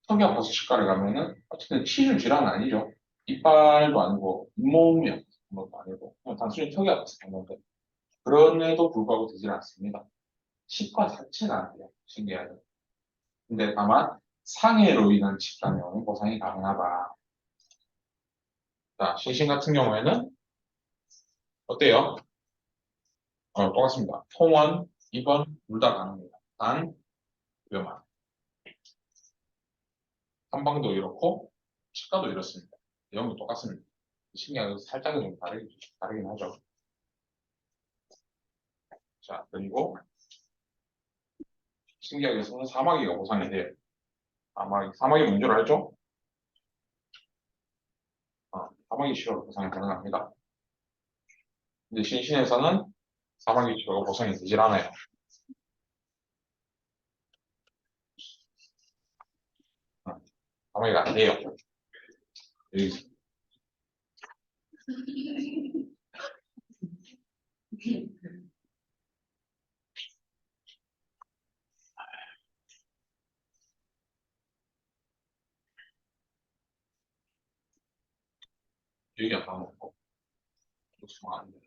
턱이 아파서 치과를 가면은 어쨌든 치주 질환은 아니죠. 이빨도 아니고 잇몸이 아파서 그런 것도 아니고 그냥 단순히 턱이 아파서 간 건데 그럼에도 불구하고 되질 않습니다. 치과 자체는 안 돼요. 신기하게. 근데 다만 상해로 인한 치과는 보상이 가능하다. 자, 신신 같은 경우에는 어때요? 똑같습니다. 통원, 입원 둘 다 가능합니다. 단 위험한. 한방도 이렇고 치과도 이렇습니다. 내용도 똑같습니다. 신기하게 살짝은 좀 다르긴 하죠. 자, 그리고 신기하게 사마귀가 보상이 돼요. 사마귀 뭔줄 알죠? 사마귀 치료가 보상이 가능합니다. 근데 신신에서는 사마귀 치료가 보상이 되질 않아요. 어, 사마귀가 안 돼요. 여기 여기 안 나오고 보상 안 돼.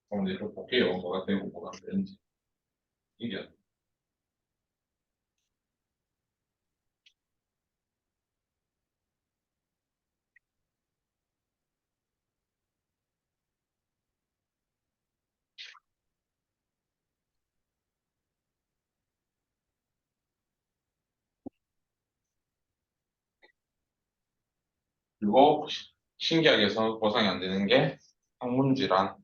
그럼 이제 좀 볼게요. 뭐가 되고 뭐가 안 되는지. 이게 안 돼. 그리고 신기하게 해서 보상이 안 되는 게 항문질환.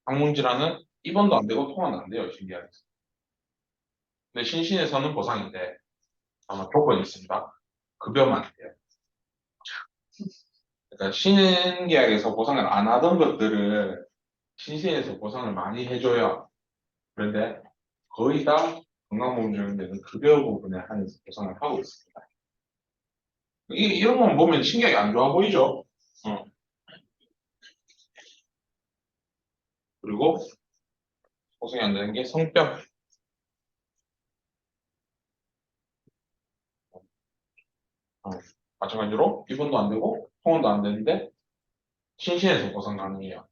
항문질환은 입원도 안 되고 통화도 안 돼요. 신기하게. 근데 신신에서는 보상인데 아마 조건이 있습니다. 급여만 돼요. 그러니까 신계약에서 보상을 안 하던 것들을 신신에서 보상을 많이 해줘요. 그런데 거의 다 건강보험료인데는 급여 부분에 한해서 보상을 하고 있습니다. 이런 것만 보면 신기하게 안 좋아 보이죠? 어. 그리고 보상이 안 되는 게 성병. 어. 마찬가지로 입원도 안 되고 통원도 안 되는데 신신에서 보상 가능해요.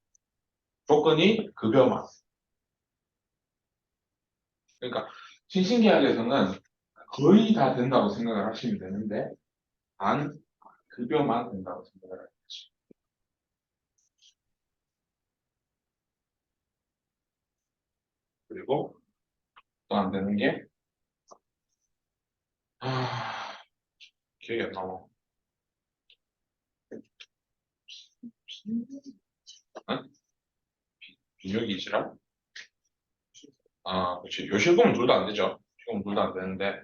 조건이 급여만. 그러니까 신신계약에서는 거의 다 된다고 생각을 하시면 되는데 단 급여만 된다고 생각을 하시죠. 그리고 또 안 되는 게 아, 기억이 안 나와. 응? 비뇨기 질환? 그렇지. 요실금은 둘 다 안 되죠. 요실금은 둘 다 안 되는데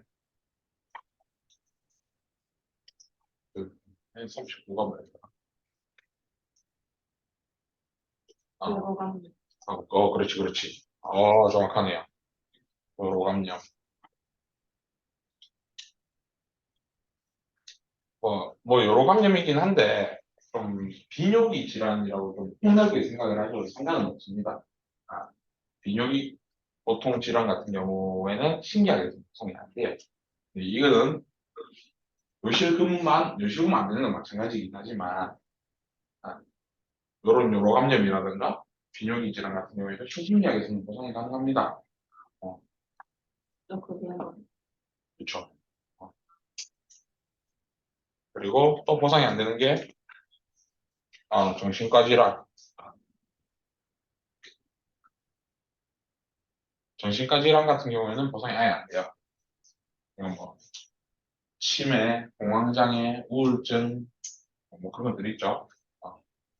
N39가 뭐였더라? 어, 들어가면 그렇지, 그렇지. 정확하네요. 요로감염. 요로감염이긴 한데, 좀, 비뇨기 질환이라고 좀 폭넓게 생각을 하셔도 상관은 없습니다. 아, 비뇨기 보통 질환 같은 경우에는 신기하게 구성이 안 돼요. 이거는 요실금만 안 되는 건 마찬가지긴 하지만, 아, 요런 요로감염이라든가 비뇨기 질환 같은 경우에는 신기하게 구성이 가능합니다. 어, 또 그게 그쵸. 어, 그리고 또 보상이 안 되는 게, 정신과 질환. 정신과 질환 같은 경우에는 보상이 아예 안 돼요. 이건 뭐, 치매, 공황장애, 우울증, 뭐 그런 것들 있죠.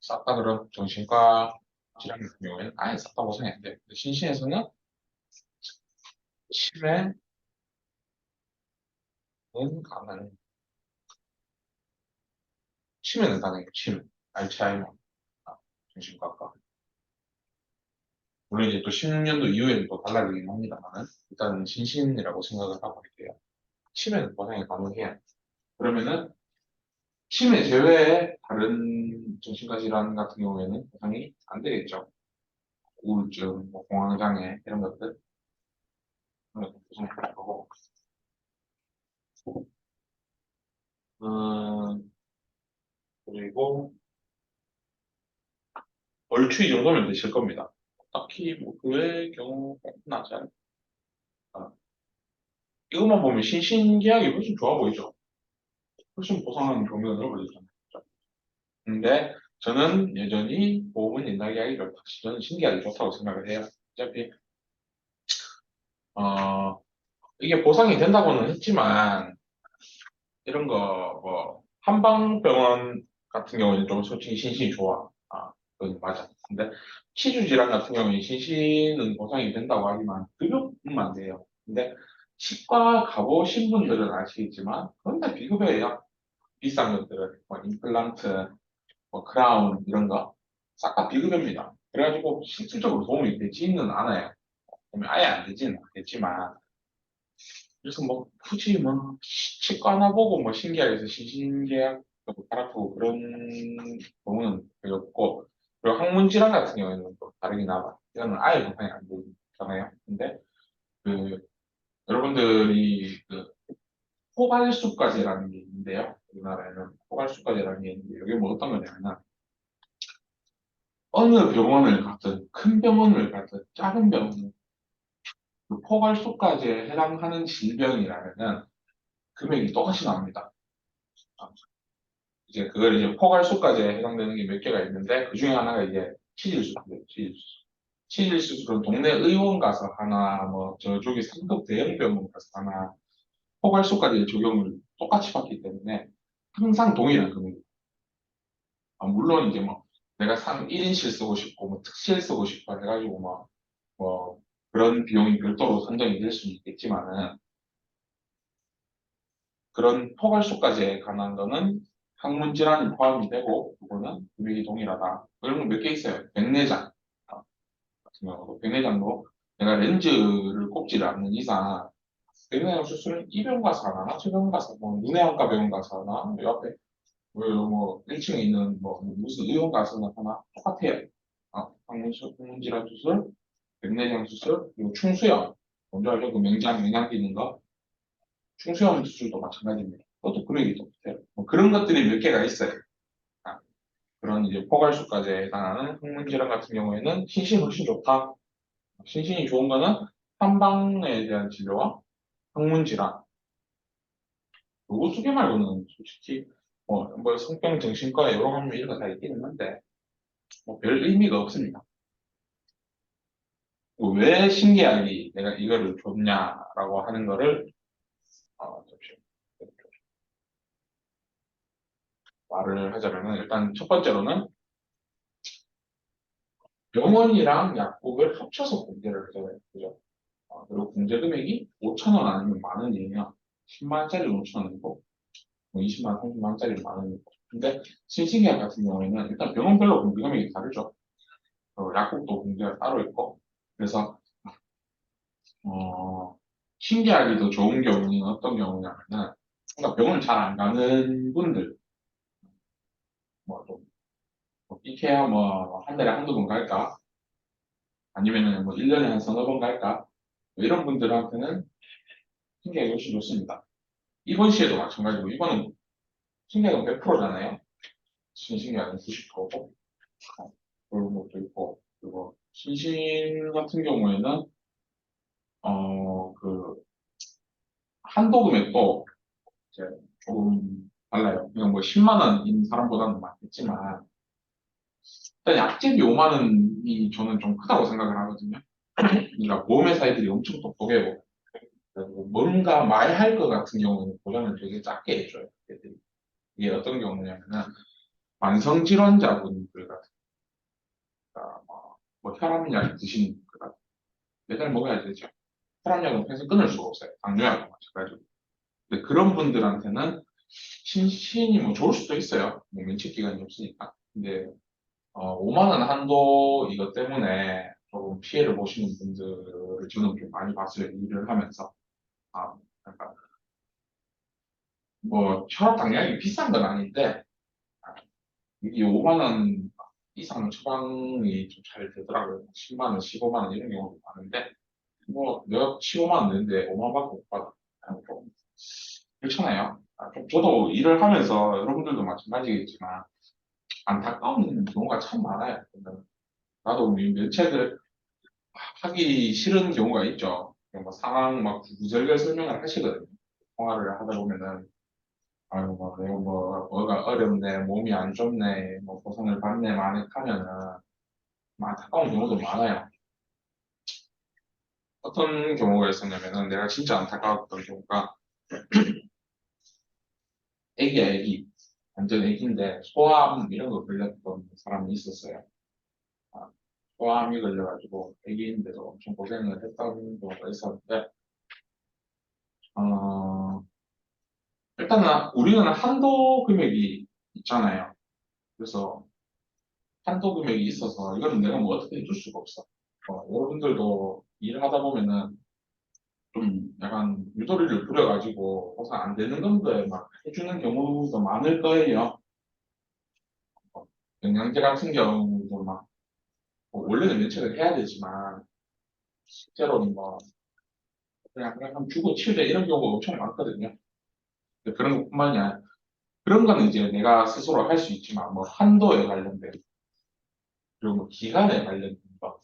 싹 다 그런 정신과 질환 같은 경우에는 아예 싹 다 보상이 안 돼요. 근데 신신에서는 치매는 가능, 치매는 가능해요. 치매, 알츠하이머, 아, 정신과과. 물론 이제 또 16년도 이후에는 또 달라지긴 합니다만, 일단은 신신이라고 생각을 하고 있게요. 치매는 보상이 가능해요. 그러면은 치매 제외의 다른 정신과 질환 같은 경우에는 보상이 안 되겠죠. 우울증, 뭐 공황장애 이런 것들 그런 것들 보상이 될 거고. 음, 그리고 얼추 이 정도면 되실 겁니다. 딱히 뭐 그 외의 경우는 나지 않을까. 이것만 보면 신신계약이 훨씬 좋아 보이죠. 훨씬 보상하는 경우가 넓어지잖아요. 근데 저는 여전히 보험은 옛날 계약이 다시 저는 신계약이 좋다고 생각을 해요. 어차피 어, 이게 보상이 된다고는 했지만 이런 거 뭐 한방병원 같은 경우는 좀 솔직히 신신이 좋아. 그건 맞아. 근데 치주 질환 같은 경우는 신신은 보상이 된다고 하지만 급여는 안 돼요. 근데 치과 가보신 분들은 아시겠지만 그건 다 비급여예요. 비싼 것들은 뭐 임플란트, 뭐 크라운 이런 거 싹 다 비급여입니다. 그래가지고 실질적으로 도움이 되지는 않아요. 보면 아예 안 되지는 않겠지만 그래서 뭐 굳이 뭐 치과 하나 보고 뭐 신기하게 해서 신신계약 갈아프고 그런 경우는 별로 없고 그리고 항문 질환 같은 경우에는 또 다르긴 하다. 이거는 아예 보상이 안 되잖아요. 근데 그 여러분들이 그 포괄수과제라는 게 있는데요. 우리나라에는 포괄수과제라는 게 있는데 이게 뭐 어떤 거냐면 어느 병원을 갔든 큰 병원을 갔든 작은 병원 그 포괄수과제에 해당하는 질병이라면은 금액이 똑같이 나옵니다. 이제 그걸 이제 포괄수까지에 해당되는 게 몇 개가 있는데 그 중에 하나가 이제 치질수인데 치질수술은 동네 의원 가서 하나 뭐 저쪽에 상급 대형 병원 가서 하나 포괄수까지 적용을 똑같이 받기 때문에 항상 동일한 금액입니다. 물론 이제 뭐 내가 1인실 쓰고 싶고 뭐 특실 쓰고 싶고 해가지고 뭐 그런 비용이 별도로 산정이 될 수는 있겠지만은 그런 포괄수까지에 관한 거는 항문 질환이 포함이 되고 그거는 금액이 동일하다. 이런 거 몇 개 있어요. 백내장 같은 경우도 백내장도 내가 렌즈를 꼽지를 않는 이상 백내장 수술은 이 병원 가서 하나, 하천병원 가서 뭐 눈의안과 병원 가서 하나, 요 앞에 뭐 1층에 있는 뭐 무슨 의원 가서 하나 똑같아요. 항문 질환 수술, 백내장 수술, 그리고 충수염 먼저 알죠? 그 맹장 끼는 거 충수염 수술도 마찬가지입니다. 그것도 금액이 똑같아요. 뭐 그런 것들이 몇 개가 있어요. 아, 그런 이제 포괄수까지에 해당하는 항문질환 같은 경우에는 신신이 훨씬 좋다. 신신이 좋은 거는 한방에 대한 진료와 항문질환. 요거 두 개 말고는 솔직히 뭐 성병 정신과 여러 가지 이런 거 다 있긴 한데 뭐 별 의미가 없습니다. 왜 신계약이 내가 이거를 줬냐라고 하는 거를 잠시만요. 말을 하자면은 일단 첫 번째로는 병원이랑 약국을 합쳐서 공제를 하잖아요. 그죠? 그리고 공제 금액이 5천 원 아니면 만 원이에요. 10만 원짜리 5천 원이고, 뭐 20만 원, 30만 원짜리 만 원이고. 근데 신신계약 같은 경우에는 일단 병원별로 공개 금액이 다르죠. 약국도 공개가 따로 있고. 그래서 신계약이 더 좋은 경우는 어떤 경우냐면은 그러니까 병원을 잘 안 가는 분들 뭐좀 이케아 뭐 한 달에 한두 번 갈까? 아니면은 뭐 1년에 한 서너 번 갈까? 뭐 이런 분들한테는 신계약이 훨씬 좋습니다. 입원 시에도 마찬가지고 이거는 신계약은 100%잖아요. 신신계약은 90%고 그런 것도 있고 그리고 신신 같은 경우에는 그 한도 금액도 이제 조금 달라요. 그냥 뭐 10만 원인 사람보다는 많겠지만 일단 약제비 5만 원이 저는 좀 크다고 생각을 하거든요. 그러니까 보험회사 애들이 엄청 똑똑해요. 그리고 뭔가 말할 것 같은 경우는 보장을 되게 작게 해줘요. 애들이. 이게 어떤 경우냐면은 만성질환자분들 같은 뭐 혈압약 드시는 분들 같은 매달 먹어야 되죠. 혈압약은 평생 끊을 수가 없어요. 당뇨약과 마찬가지로. 근데 그런 분들한테는 신신이 뭐 좋을 수도 있어요. 뭐 면책 기간이 없으니까. 근데 5만 원 한도 이것 때문에 조금 피해를 보시는 분들을 저는 좀 많이 봤어요. 일을 하면서. 아, 약간 뭐 혈압 당량이 비싼 건 아닌데 아, 이게 5만 원 이상 처방이 좀 잘 되더라고요. 10만 원, 15만 원 이런 경우도 많은데 뭐 내가 15만 원 내는데 5만 원밖에 못 받아. 그냥 좀 그렇잖아요. 좀 저도 일을 하면서 여러분들도 마찬가지겠지만 안타까운 경우가 참 많아요. 나도 이 면책을 하기 싫은 경우가 있죠. 뭐 상황 막 구구절절 설명을 하시거든요. 통화를 하다 보면은 아유 뭐 내가 뭐가 어렵네 몸이 안 좋네 뭐 고생을 받네 많이 하면은 뭐 안타까운 경우도 많아요. 어떤 경우가 있었냐면은 내가 진짜 안타까웠던 경우가 애기야 애기 완전 애기인데 소아암 이런 거 걸렸던 사람이 있었어요. 아, 소아암이 걸려가지고 애기인데도 엄청 고생을 했던 경우가 있었는데 어, 일단은 우리는 한도 금액이 있잖아요. 그래서 한도 금액이 있어서 이거는 내가 뭐 어떻게 해줄 수가 없어. 여러분들도 일하다 보면은 좀 약간 유도리를 부려가지고 항상 안 되는 건데 막 해주는 경우도 많을 거예요. 영양제 같은 경우도 막 원래는 면책을 해야 되지만 실제로는 뭐 그냥 주고 치우자 이런 경우가 엄청 많거든요. 근데 그런 것뿐만이 아니라 그런 거는 이제 내가 스스로 할 수 있지만 뭐 한도에 관련된 그리고 뭐 기간에 관련된 거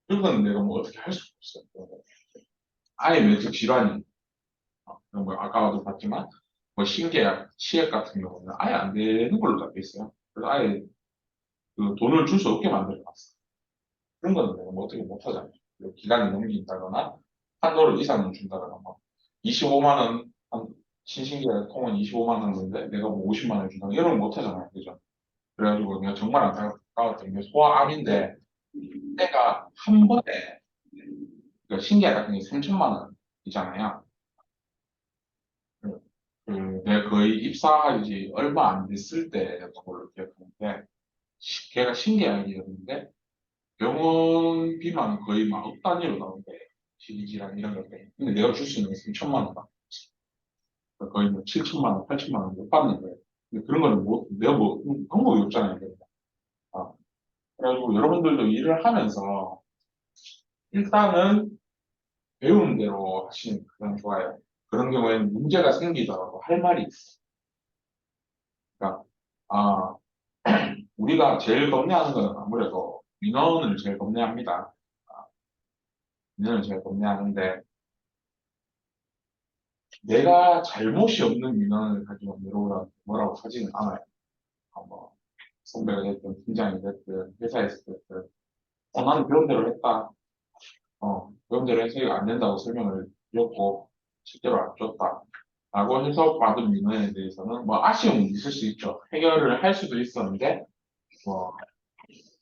그런 거는 내가 뭐 어떻게 할 수가 없어요. 아예 면책 질환이 그런 거 아까도 봤지만 뭐 신계약, 치약 같은 경우는 아예 안 되는 걸로 잡혀 있어요. 그래서 아예 그 돈을 줄 수 없게 만들어 놨어. 그런 거는 내가 뭐 어떻게 못 하잖아요. 그리고 기간을 넘긴다거나 한도를 이상을 준다거나 뭐 25만 원, 한 신신계약 통은 25만 원인데 내가 뭐 50만 원 준다 이런 거 못 하잖아요. 그죠? 그래가지고 내가 정말 안타까웠던 게 소아암인데 내가 한 번에 그 신계약 같은 게 3천만 원이잖아요. 그, 내가 거의 입사하기 얼마 안 됐을 때였던 걸로 기억하는데 걔가 신계약이었는데 병원비만 거의 막 억 단위로 나오는데 실질이랑 이런 것들 근데 내가 줄 수 있는 게 3천만 원 거의 뭐 7천만 원, 8천만 원 못 받는 거예요. 근데 그런 거는 뭐 내가 뭐 방법이 없잖아요. 그러니까. 아, 그래가지고 여러분들도 일을 하면서 일단은 배우는 대로 하시는 게 가장 좋아요. 그런 경우에는 문제가 생기더라도 할 말이 있어. 그러니까 아 우리가 제일 겁내하는 건 아무래도 민원을 제일 겁내합니다. 아, 민원을 제일 겁내하는데 내가 잘못이 없는 민원을 가지고 뭐라고 하지는 않아요. 뭐 선배가 됐든 팀장이 됐든 회사에서 됐든 나는 배운 대로 했다. 배운 대로 해서 이거 안 된다고 설명을 드렸고 실제로 안 줬다. 라고 해서 받은 민원에 대해서는 뭐 아쉬움은 있을 수 있죠. 해결을 할 수도 있었는데 뭐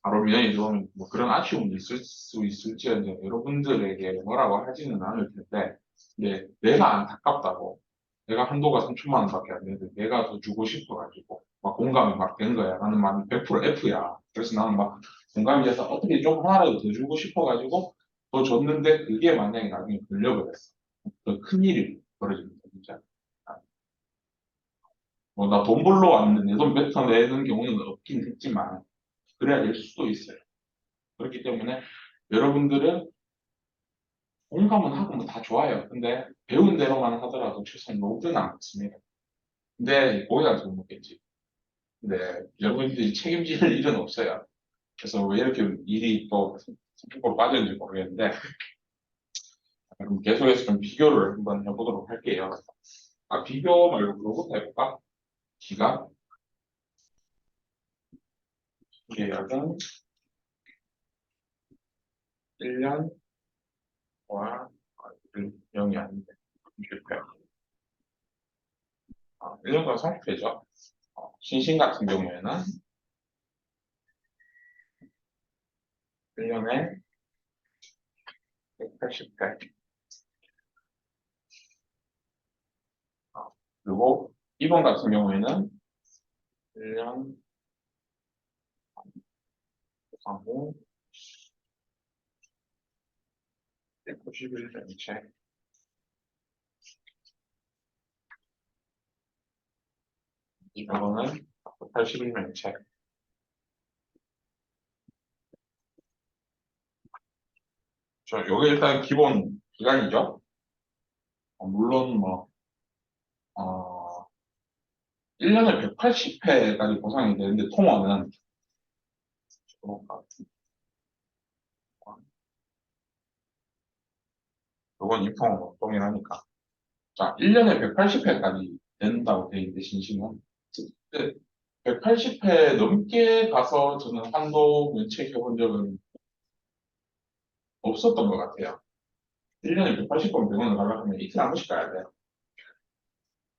바로 민원이 들어오면 뭐 그런 아쉬움이 있을 수 있을지언정 여러분들에게 뭐라고 하지는 않을 텐데 근데 내가 안타깝다고. 내가 한도가 3천만 원밖에 안 되는데 내가 더 주고 싶어가지고 막 공감이 막 된 거야. 나는 막 100% F야. 그래서 나는 막 공감이 돼서 어떻게 좀 하나라도 더 주고 싶어가지고 더 줬는데 그게 만약에 나중에 걸려버렸어. 더 큰일이 벌어집니다, 진짜. 뭐 나 돈 벌러 왔는데 내 돈 뱉어내는 경우는 없긴 했지만 그래야 될 수도 있어요. 그렇기 때문에 여러분들은 공감은 하고 뭐 다 좋아요. 근데 배운 대로만 하더라도 최소한 로드는 안 맞습니다. 근데 거기가 좀 묻겠지. 근데 여러분들이 책임질 일은 없어요. 그래서 왜 이렇게 일이 또 성격으로 빠졌는지 모르겠는데 그럼 계속해서 좀 비교를 한번 해보도록 할게요. 아 비교 말고 그거부터 해볼까? 기간 계약은 1년과 0이 아닌데 30회 1년과 30회죠. 신신 같은 경우에는 1년에 180회 그리고 이번 같은 경우에는 1년 후 191회 전체 이거는 81명체. 요게 일단 기본 기간이죠. 물론 뭐, 어, 1년에 180회까지 보상이 되는데, 통화는, 요건 입통하고 동일하니까. 자, 1년에 180회까지 된다고 돼 있는데, 신신은. 근데 180회 넘게 가서 저는 한도 면책해본 적은 없었던 것 같아요. 1년에 180번 병원을 가려고 하면 이틀 한 번씩 가야 돼요.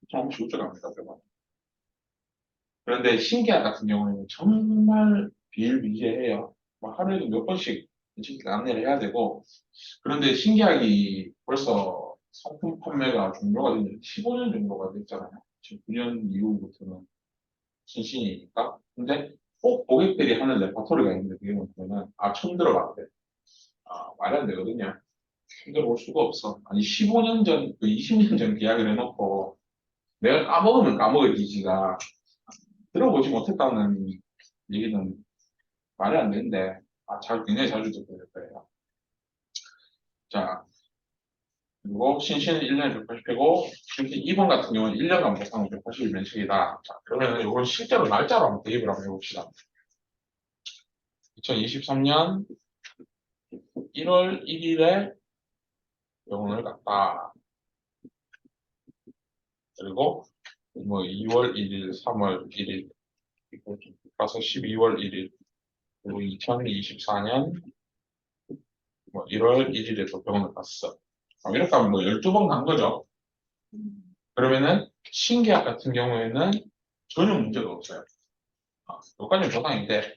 이틀 한 번씩 우쭈 갑니다, 병원. 그런데 신계약 같은 경우에는 정말 비일비재해요. 막 하루에도 몇 번씩 솔직히 안내를 해야 되고, 그런데 신계약이 벌써 상품 판매가 종료가 된 지 15년 정도가 됐잖아요. 지금 9년 이후부터는 신신이니까. 근데 꼭 고객들이 하는 레퍼토리가 있는데, 그게 뭐냐면, 처음 들어봤대. 말이 안 되거든요. 처음 들어볼 수가 없어. 아니, 15년 전, 20년 전 계약을 해놓고, 내가 까먹으면 까먹어지지가 들어보지 못했다는 얘기는 말이 안 되는데, 굉장히 자주 듣게 될 거예요. 자, 그리고 신신은 1년에 180회고, 신신 2번 같은 경우는 1년간 보상은 180일 면책이다. 자, 그러면 이건 실제로 날짜로 한번 대입을 한번 해봅시다. 2023년 1월 1일에 병원을 갔다. 그리고 뭐 2월 1일, 3월 1일, 가서 12월 1일, 그리고 2024년 뭐 1월 1일에 또 병원을 갔어. 이렇게 하면 뭐 12번 간 거죠. 그러면은 신계약 같은 경우에는 전혀 문제가 없어요. 여기까지는 보상인데,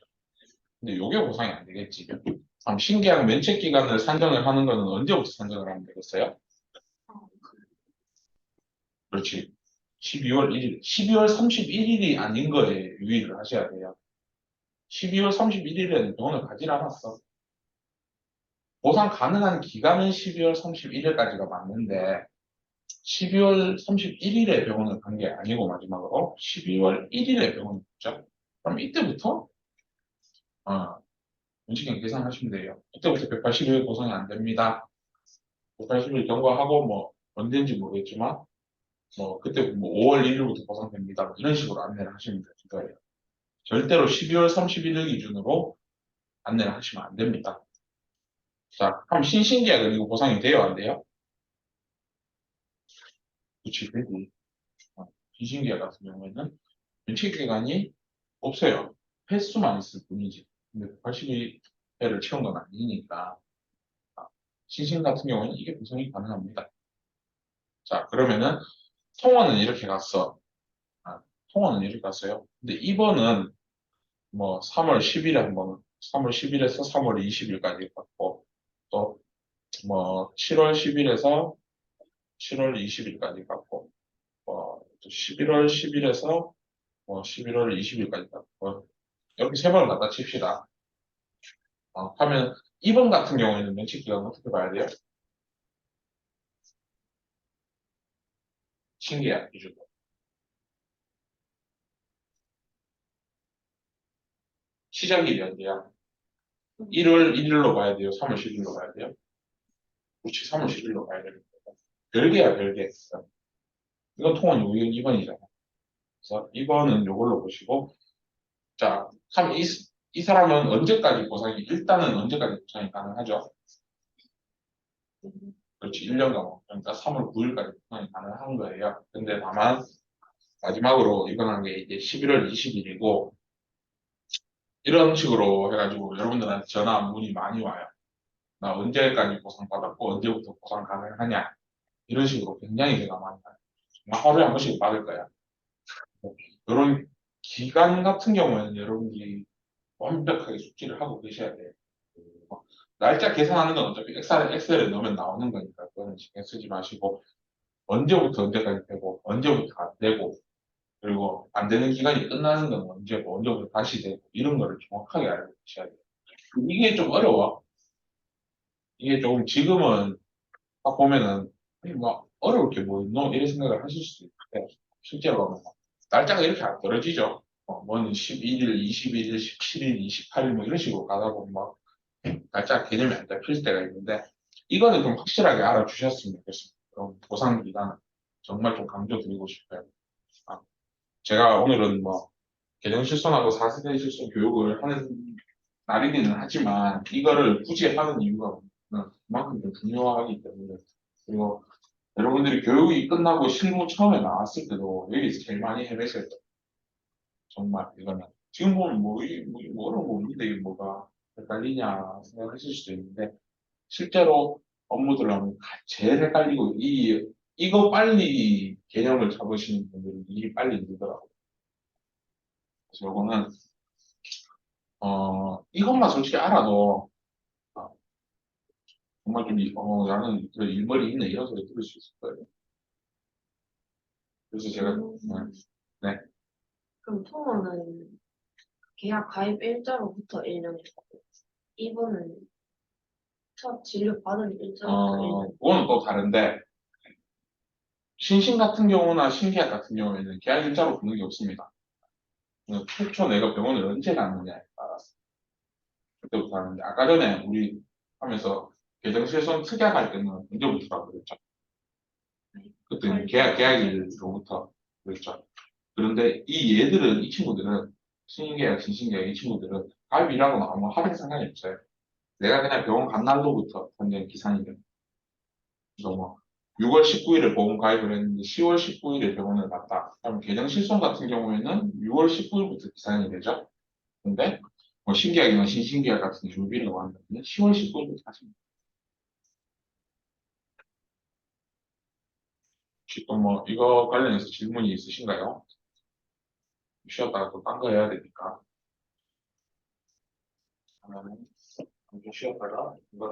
근데 요게 보상이 안 되겠지. 그럼 신계약 면책 기간을 산정을 하는 거는 언제부터 산정을 하면 되겠어요? 그렇지. 12월 1일, 12월 31일이 아닌 거에 유의를 하셔야 돼요. 12월 31일에는 병원을 가지 않았어. 보상 가능한 기간은 12월 31일까지가 맞는데, 12월 31일에 병원을 간 게 아니고 마지막으로 12월 1일에 병원을 갔죠. 그럼 이때부터 문직경 계산하시면 돼요. 이때부터 180일 보상이 안 됩니다. 180일 경과하고 뭐 언제인지 모르겠지만 뭐 그때 뭐 5월 1일부터 보상됩니다. 뭐 이런 식으로 안내를 하시면 되는 거예요. 절대로 12월 31일 기준으로 안내를 하시면 안 됩니다. 자, 그럼 신신계약은 이거 보상이 돼요, 안 돼요? 그치, 되지. 신신계약 같은 경우에는 면책 기간이 없어요. 횟수만 있을 뿐이지. 근데 180일을 채운 건 아니니까. 신신 같은 경우는 이게 보상이 가능합니다. 자, 그러면은 통원은 이렇게 갔어. 통원은 이렇게 갔어요. 근데 2번은 뭐 3월 10일에 한 번, 3월 10일에서 3월 20일까지 갔고, 또 뭐 7월 10일에서 7월 20일까지 갔고, 11월 10일에서 11월 20일까지 이렇게 세 번을 갖다 칩시다. 하면 2번 같은 경우에는 면책 기간 어떻게 봐야 돼요? 신계약 기준으로. 시작일이 언제야? 1월 1일로 봐야 돼요? 3월 10일로 봐야 돼요? 그렇지, 3월 10일로 봐야 됩니다. 별개야, 별개. 이건 통원 요인 2번이잖아. 그래서 2번은 요걸로 보시고, 자, 이 사람은 언제까지 보상이, 일단은 언제까지 보상이 가능하죠? 그렇지, 1년간, 그러니까 3월 9일까지 보상이 가능한 거예요. 근데 다만, 마지막으로 입건한 게 이제 11월 20일이고, 이런 식으로 해가지고 여러분들한테 전화, 문의 많이 와요. 나 언제까지 보상받았고, 언제부터 보상 가능하냐. 이런 식으로 굉장히 제가 많이 와요. 정말 하루에 한 번씩 받을 거야. 이런 기간 같은 경우에는 여러분들이 완벽하게 숙지를 하고 계셔야 돼요. 날짜 계산하는 건 어차피 엑셀에 넣으면 나오는 거니까 그거는 신경 쓰지 마시고 언제부터 언제까지 되고 언제부터 안 되고 그리고 안 되는 기간이 끝나는 건 언제고 언제부터 다시 되고 이런 거를 정확하게 알고 계셔야 돼요. 이게 좀 어려워. 이게 조금 지금은 딱 보면은 뭐 어려울 게 뭐 있노 이런 생각을 하실 수도 있는데 실제로 보면 날짜가 이렇게 안 떨어지죠. 뭐는 11일, 21일, 17일, 28일 뭐 이런 식으로 가다 보면 막 날짜 개념이 안 잡힐 때가 있는데 이거는 좀 확실하게 알아주셨으면 좋겠습니다. 그럼 보상 기간은 정말 좀 강조드리고 싶어요. 아, 제가 오늘은 뭐 개정 실손하고 4세대 실손 교육을 하는 날이기는 하지만 이거를 굳이 하는 이유가 그만큼 좀 중요하기 때문에 그리고 여러분들이 교육이 끝나고 실무 처음에 나왔을 때도 여기서 제일 많이 헤매실 거예요. 정말 이거는 지금 보면 뭐 어려운 거 없는데 이게 뭐가 헷갈리냐 생각하실 수도 있는데 실제로 업무들 하면 제일 헷갈리고 이거 빨리 개념을 잡으시는 분들은 일이 빨리 늘더라고요. 그래서 요거는 이것만 솔직히 알아도 어, 정말 좀 나는 그 일머리 있네 이런 소리 들을 수 있을 거예요. 그래서 제가 네. 그럼 통원은 계약 가입 일자로부터 1년이고 2번은 첫 진료 받은 일자로부터 1년. 그거는 또 다른데 신신 같은 경우나 신계약 같은 경우에는 계약 일자로 붙는 게 없습니다. 최초 내가 병원을 언제 갔느냐에 따라서 그때부터 하는데 아까 전에 우리 하면서 개정실손 특약할 때는 언제부터라고 그랬죠? 그때는 계약일로부터 그랬죠. 그런데 이 친구들은 신계약, 신신계약 이 친구들은 가입이라고 나오면 하는 상관이 없어요. 내가 그냥 병원 간 날로부터 완전 기산이면 그래서 뭐 6월 19일에 보험 가입을 했는데 10월 19일에 병원을 갔다. 그럼 개정 실손 같은 경우에는 6월 19일부터 기산이 되죠. 근데 뭐 신계약이나 신신계약 같은 준비라고 하는 거는 10월 19일부터 하십니다. 혹시 또 뭐 이거 관련해서 질문이 있으신가요? 쉬었다가 또 딴 거 해야 되니까. 그러면은 잠시 쉬었다가 이거